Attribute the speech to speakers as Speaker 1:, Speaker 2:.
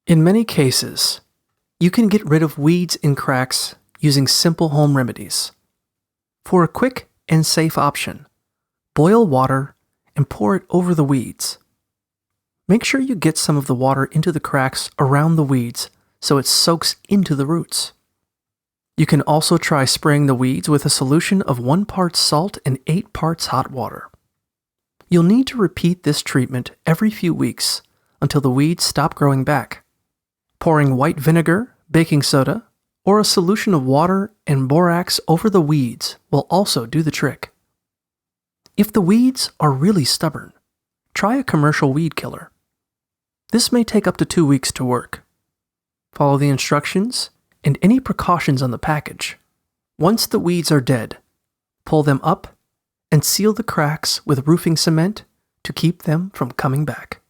Speaker 1: In many cases, you can get rid of weeds in cracks using simple home remedies. For a quick and safe option, boil water and pour it over the weeds. Make sure you get some of the water into the cracks around the weeds so it soaks into the roots. You can also try spraying the weeds with a solution of 1 part salt and 8 parts hot water. You'll need to repeat this treatment every few weeks until the weeds stop growing back. Pouring white vinegar, baking soda, or a solution of water and borax over the weeds will also do the trick. If the weeds are really stubborn, try a commercial weed killer. This may take up to 2 weeks to work. Follow the instructions and any precautions on the package. Once the weeds are dead, pull them up and seal the cracks with roofing cement to keep them from coming back.